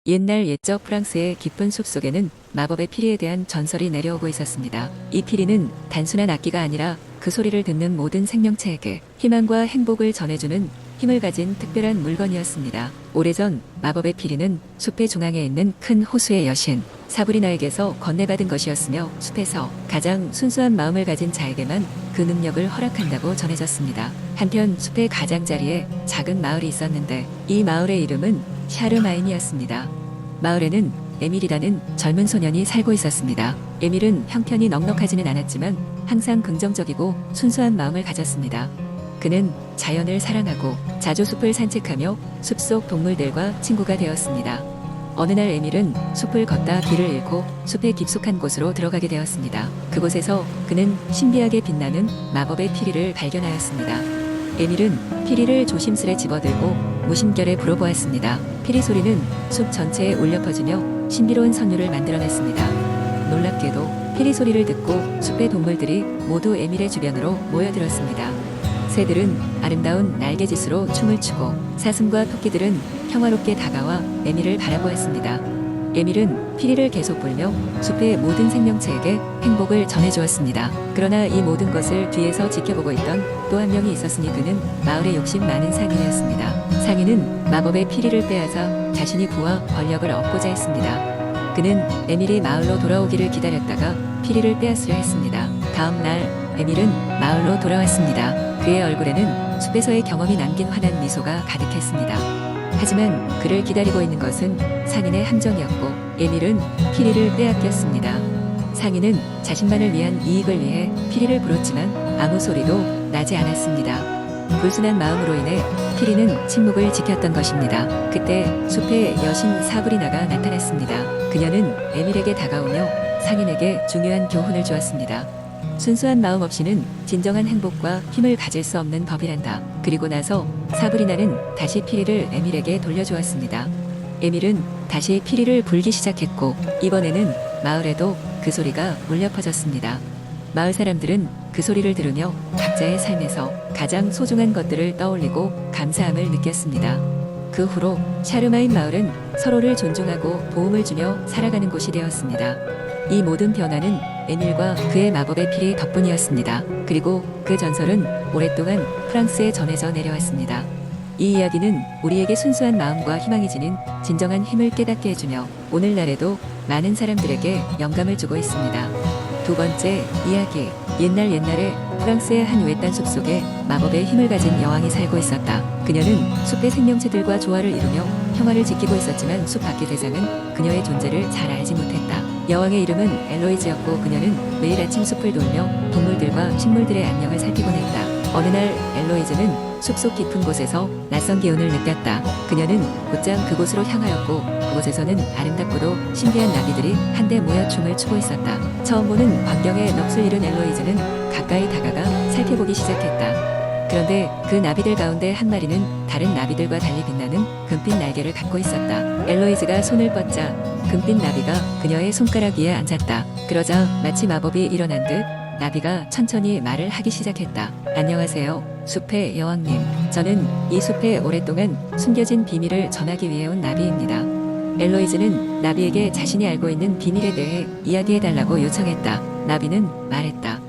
옛날 옛적 프랑스의 깊은 숲속에는 마법의 피리에 대한 전설이 내려오고 있었습니다. 이 피리는 단순한 악기가 아니라 그 소리를 듣는 모든 생명체에게 희망과 행복을 전해주는 힘을 가진 특별한 물건이었습니다. 오래전 마법의 피리는 숲의 중앙에 있는 큰 호수의 여신 사브리나에게서 건네받은 것이었으며 숲에서 가장 순수한 마음을 가진 자에게만 그 능력을 허락한다고 전해졌습니다. 한편 숲의 가장자리에 작은 마을이 있었는데 이 마을의 이름은 샤르마인이었습니다. 마을에는 에밀이라는 젊은 소년이 살고 있었습니다. 에밀은 형편이 넉넉하지는 않았지만 항상 긍정적이고 순수한 마음을 가졌습니다. 그는 자연을 사랑하고 자주 숲을 산책하며 숲속 동물들과 친구가 되었습니다. 어느 날 에밀은 숲을 걷다 길을 잃고 숲의 깊숙한 곳으로 들어가게 되었습니다. 그곳에서 그는 신비하게 빛나는 마법의 피리를 발견하였습니다. 에밀은 피리를 조심스레 집어들고 무심결에 불어보았습니다. 피리 소리는 숲 전체에 울려 퍼지며 신비로운 선율을 만들어냈습니다. 놀랍게도 피리 소리를 듣고 숲의 동물들이 모두 에밀의 주변으로 모여들었습니다. 새들은 아름다운 날개짓으로 춤을 추고 사슴과 토끼들은 평화롭게 다가와 에밀을 바라보았습니다. 에밀은 피리를 계속 불며 숲의 모든 생명체에게 행복을 전해주었습니다. 그러나 이 모든 것을 뒤에서 지켜보고 있던 또 한 명이 있었으니 그는 마을에 욕심 많은 상인이었습니다. 상인은 마법의 피리를 빼앗아 자신이 부와 권력을 얻고자 했습니다. 그는 에밀이 마을로 돌아오기를 기다렸다가 피리를 빼앗으려 했습니다. 다음 날 에밀은 마을로 돌아왔습니다. 그의 얼굴에는 숲에서의 경험이 남긴 환한 미소가 가득했습니다. 하지만 그를 기다리고 있는 것은 상인의 함정이었고 에밀은 피리를 빼앗겼습니다. 상인은 자신만을 위한 이익을 위해 피리를 불었지만 아무 소리도 나지 않았습니다. 불순한 마음으로 인해 피리는 침묵을 지켰던 것입니다. 그때 숲의 여신 사브리나가 나타났습니다. 그녀는 에밀에게 다가오며 상인에게 중요한 교훈을 주었습니다. 순수한 마음 없이는 진정한 행복과 힘을 가질 수 없는 법이란다. 그리고 나서 사브리나는 다시 피리를 에밀에게 돌려주었습니다. 에밀은 다시 피리를 불기 시작했고 이번에는 마을에도 그 소리가 울려 퍼졌습니다. 마을 사람들은 그 소리를 들으며 각자의 삶에서 가장 소중한 것들을 떠올리고 감사함을 느꼈습니다. 그 후로 샤르마인 마을은 서로를 존중하고 도움을 주며 살아가는 곳이 되었습니다. 이 모든 변화는 에밀과 그의 마법의 피리 덕분이었습니다. 그리고 그 전설은 오랫동안 프랑스에 전해져 내려왔습니다. 이 이야기는 우리에게 순수한 마음과 희망이 지닌 진정한 힘을 깨닫게 해주며 오늘날에도 많은 사람들에게 영감을 주고 있습니다. 두 번째 이야기. 옛날에 프랑스의 한 외딴 숲 속에 마법의 힘을 가진 여왕이 살고 있었다. 그녀는 숲의 생명체들과 조화를 이루며 평화를 지키고 있었지만 숲 밖의 세상은 그녀의 존재를 잘 알지 못했다. 여왕의 이름은 엘로이즈였고 그녀는 매일 아침 숲을 돌며 동물들과 식물들의 안녕을 살피곤 했다. 어느 날 엘로이즈는 숲속 깊은 곳에서 낯선 기운을 느꼈다. 그녀는 곧장 그곳으로 향하였고 그곳에서는 아름답고도 신비한 나비들이 한데 모여 춤을 추고 있었다. 처음 보는 광경에 넋을 잃은 엘로이즈는 가까이 다가가 살펴보기 시작했다. 그런데 그 나비들 가운데 한 마리는 다른 나비들과 달리 빛나는 금빛 날개를 갖고 있었다. 엘로이즈가 손을 뻗자 금빛 나비가 그녀의 손가락 위에 앉았다. 그러자 마치 마법이 일어난 듯 나비가 천천히 말을 하기 시작했다. 안녕하세요, 숲의 여왕님. 저는 이 숲에 오랫동안 숨겨진 비밀을 전하기 위해 온 나비입니다. 엘로이즈는 나비에게 자신이 알고 있는 비밀에 대해 이야기해달라고 요청했다. 나비는 말했다.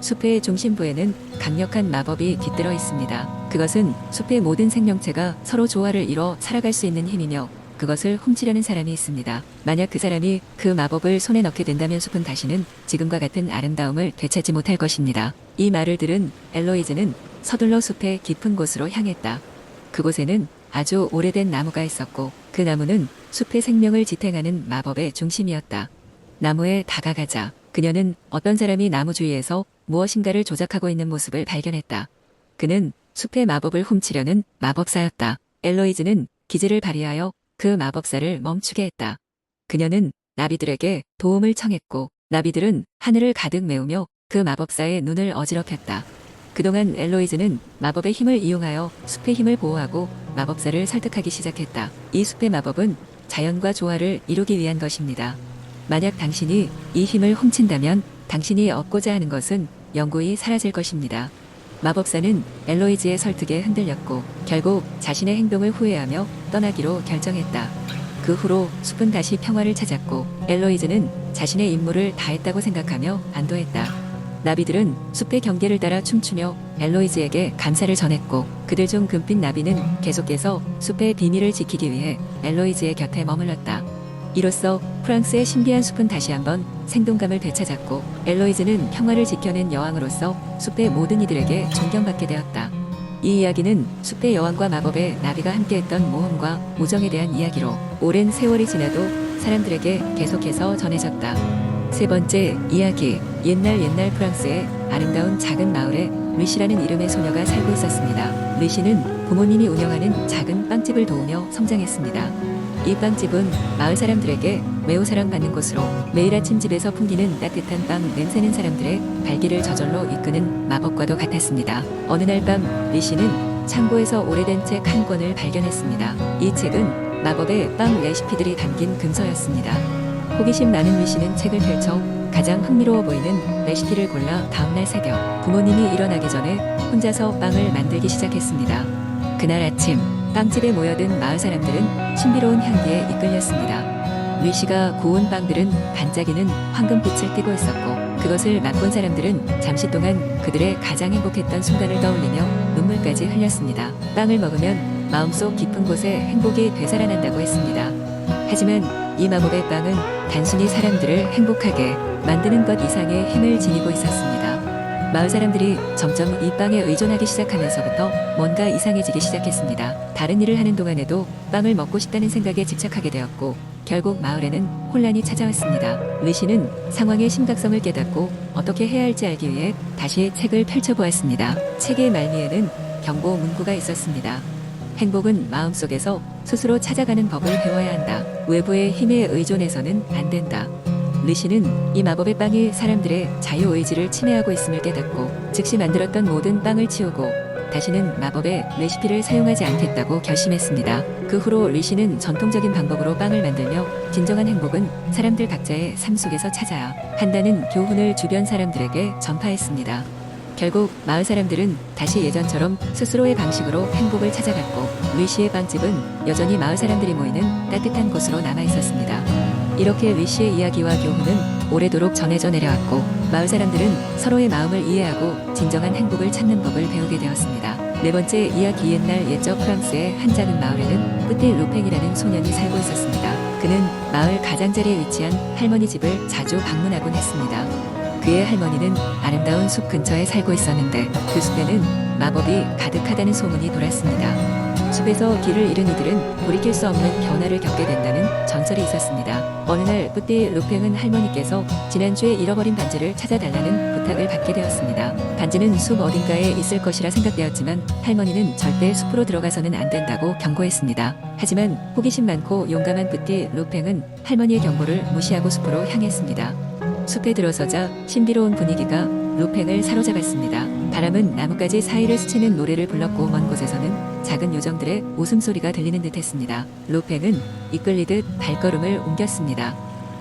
숲의 중심부에는 강력한 마법이 깃들어 있습니다. 그것은 숲의 모든 생명체가 서로 조화를 이뤄 살아갈 수 있는 힘이며 그것을 훔치려는 사람이 있습니다. 만약 그 사람이 그 마법을 손에 넣게 된다면 숲은 다시는 지금과 같은 아름다움을 되찾지 못할 것입니다. 이 말을 들은 엘로이즈는 서둘러 숲의 깊은 곳으로 향했다. 그곳에는 아주 오래된 나무가 있었고 그 나무는 숲의 생명을 지탱하는 마법의 중심이었다. 나무에 다가가자 그녀는 어떤 사람이 나무 주위에서 무엇인가를 조작하고 있는 모습을 발견했다. 그는 숲의 마법을 훔치려는 마법사였다. 엘로이즈는 기지를 발휘하여 그 마법사를 멈추게 했다. 그녀는 나비들에게 도움을 청했고 나비들은 하늘을 가득 메우며 그 마법사의 눈을 어지럽혔다. 그동안 엘로이즈는 마법의 힘을 이용하여 숲의 힘을 보호하고 마법사를 설득하기 시작했다. 이 숲의 마법은 자연과 조화를 이루기 위한 것입니다. 만약 당신이 이 힘을 훔친다면 당신이 얻고자 하는 것은 영구히 사라질 것입니다. 마법사는 엘로이즈의 설득에 흔들렸고 결국 자신의 행동을 후회하며 떠나기로 결정했다. 그 그 후로 숲은 다시 평화를 찾았고 엘로이즈는 자신의 임무를 다했다고 생각하며 안도했다. 나비들은 숲의 경계를 따라 춤추며 엘로이즈에게 감사를 전했고 그들 중 금빛 나비는 계속해서 숲의 비밀을 지키기 위해 엘로이즈의 곁에 머물렀다. 이로써 프랑스의 신비한 숲은 다시 한번 생동감을 되찾았고 엘로이즈는 평화를 지켜낸 여왕으로서 숲의 모든 이들에게 존경받게 되었다. 이 이야기는 숲의 여왕과 마법의 나비가 함께했던 모험과 우정에 대한 이야기로 오랜 세월이 지나도 사람들에게 계속해서 전해졌다. 세 번째 이야기. 옛날 프랑스의 아름다운 작은 마을에 루시라는 이름의 소녀가 살고 있었습니다. 루시는 부모님이 운영하는 작은 빵집을 도우며 성장했습니다. 이 빵집은 마을 사람들에게 매우 사랑받는 곳으로 매일 아침 집에서 풍기는 따뜻한 빵 냄새는 사람들의 발길을 저절로 이끄는 마법과도 같았습니다. 어느 날 밤 루시는 창고에서 오래된 책 한 권을 발견했습니다. 이 책은 마법의 빵 레시피들이 담긴 금서였습니다. 호기심 많은 루시는 책을 펼쳐 가장 흥미로워 보이는 레시피를 골라 다음날 새벽 부모님이 일어나기 전에 혼자서 빵을 만들기 시작했습니다. 그날 아침 빵집에 모여든 마을 사람들은 신비로운 향기에 이끌렸습니다. 루시가 구운 빵들은 반짝이는 황금빛을 띠고 있었고 그것을 맛본 사람들은 잠시 동안 그들의 가장 행복했던 순간을 떠올리며 눈물까지 흘렸습니다. 빵을 먹으면 마음속 깊은 곳에 행복이 되살아난다고 했습니다. 하지만 이 마법의 빵은 단순히 사람들을 행복하게 만드는 것 이상의 힘을 지니고 있었습니다. 마을 사람들이 점점 이 빵에 의존하기 시작하면서부터 뭔가 이상해지기 시작했습니다. 다른 일을 하는 동안에도 빵을 먹고 싶다는 생각에 집착하게 되었고 결국 마을에는 혼란이 찾아왔습니다. 루시는 상황의 심각성을 깨닫고 어떻게 해야 할지 알기 위해 다시 책을 펼쳐보았습니다. 책의 말미에는 경고 문구가 있었습니다. 행복은 마음속에서 스스로 찾아가는 법을 배워야 한다. 외부의 힘에 의존해서는 안 된다. 루시는 이 마법의 빵이 사람들의 자유의지를 침해하고 있음을 깨닫고 즉시 만들었던 모든 빵을 치우고 다시는 마법의 레시피를 사용하지 않겠다고 결심했습니다. 그 후로 루시는 전통적인 방법으로 빵을 만들며 진정한 행복은 사람들 각자의 삶 속에서 찾아야 한다는 교훈을 주변 사람들에게 전파했습니다. 결국 마을 사람들은 다시 예전처럼 스스로의 방식으로 행복을 찾아갔고 루시의 빵집은 여전히 마을 사람들이 모이는 따뜻한 곳으로 남아 있었습니다. 이렇게 루시의 이야기와 교훈은 오래도록 전해져 내려왔고 마을 사람들은 서로의 마음을 이해하고 진정한 행복을 찾는 법을 배우게 되었습니다. 네 번째 이야기. 옛적 프랑스의 한 작은 마을에는 뿌띠 루팽이라는 소년이 살고 있었습니다. 그는 마을 가장자리에 위치한 할머니 집을 자주 방문하곤 했습니다. 그의 할머니는 아름다운 숲 근처에 살고 있었는데 그 숲에는 마법이 가득하다는 소문이 돌았습니다. 숲에서 길을 잃은 이들은 돌이킬 수 없는 변화를 겪게 된다는 전설이 있었습니다. 어느 날 뿌띠 루팽은 할머니께서 지난주에 잃어버린 반지를 찾아달라는 부탁을 받게 되었습니다. 반지는 숲 어딘가에 있을 것이라 생각되었지만 할머니는 절대 숲으로 들어가서는 안 된다고 경고했습니다. 하지만 호기심 많고 용감한 뿌띠 루팽은 할머니의 경고를 무시하고 숲으로 향했습니다. 숲에 들어서자 신비로운 분위기가 루팽을 사로잡았습니다. 바람은 나뭇가지 사이를 스치는 노래를 불렀고 먼 곳에서는 작은 요정들의 웃음소리가 들리는 듯했습니다. 루팽은 이끌리듯 발걸음을 옮겼습니다.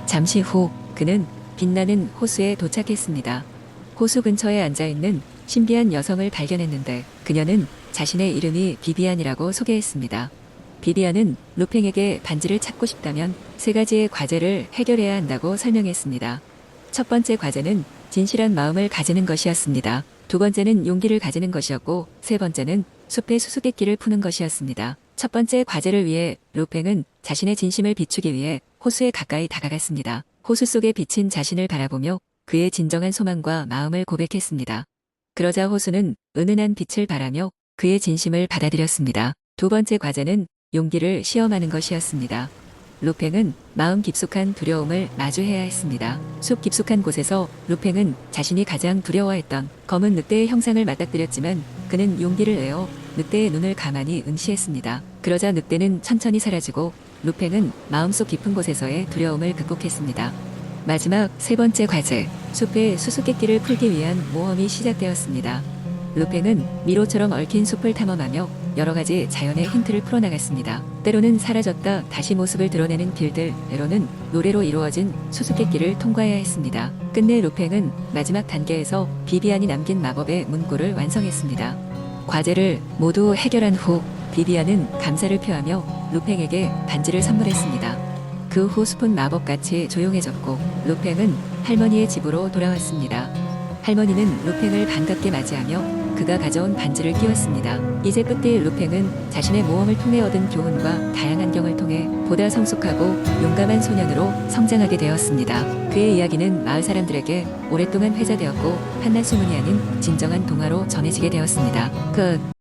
잠시 후 그는 빛나는 호수에 도착했습니다. 호수 근처에 앉아있는 신비한 여성을 발견했는데 그녀는 자신의 이름이 비비안이라고 소개했습니다. 비비안은 루팽에게 반지를 찾고 싶다면 세 가지의 과제를 해결해야 한다고 설명했습니다. 첫 번째 과제는 진실한 마음을 가지는 것이었습니다. 두 번째는 용기를 가지는 것이었고 세 번째는 숲의 수수께끼를 푸는 것이었습니다. 첫 번째 과제를 위해 루팽은 자신의 진심을 비추기 위해 호수에 가까이 다가갔습니다. 호수 속에 비친 자신을 바라보며 그의 진정한 소망과 마음을 고백했습니다. 그러자 호수는 은은한 빛을 발하며 그의 진심을 받아들였습니다. 두 번째 과제는 용기를 시험하는 것이었습니다. 루팽은 마음 깊숙한 두려움을 마주해야 했습니다. 숲 깊숙한 곳에서 루팽은 자신이 가장 두려워했던 검은 늑대의 형상을 맞닥뜨렸지만 그는 용기를 내어 늑대의 눈을 가만히 응시했습니다. 그러자 늑대는 천천히 사라지고 루팽은 마음속 깊은 곳에서의 두려움을 극복했습니다. 마지막 세 번째 과제, 숲의 수수께끼를 풀기 위한 모험이 시작되었습니다. 루팽은 미로처럼 얽힌 숲을 탐험하며 여러 가지 자연의 힌트를 풀어나갔습니다. 때로는 사라졌다 다시 모습을 드러내는 길들, 때로는 노래로 이루어진 수수께끼를 통과해야 했습니다. 끝내 루팽은 마지막 단계에서 비비안이 남긴 마법의 문구를 완성했습니다. 과제를 모두 해결한 후 비비안은 감사를 표하며 루팽에게 반지를 선물했습니다. 그 후 숲은 마법같이 조용해졌고 루팽은 할머니의 집으로 돌아왔습니다. 할머니는 루팽을 반갑게 맞이하며 그가 가져온 반지를 끼웠습니다. 이제 끝일 루팽은 자신의 모험을 통해 얻은 교훈과 다양한 경을 통해 보다 성숙하고 용감한 소년으로 성장하게 되었습니다. 그의 이야기는 마을 사람들에게 오랫동안 회자되었고 한낱 소문이 아닌 진정한 동화로 전해지게 되었습니다. 끝.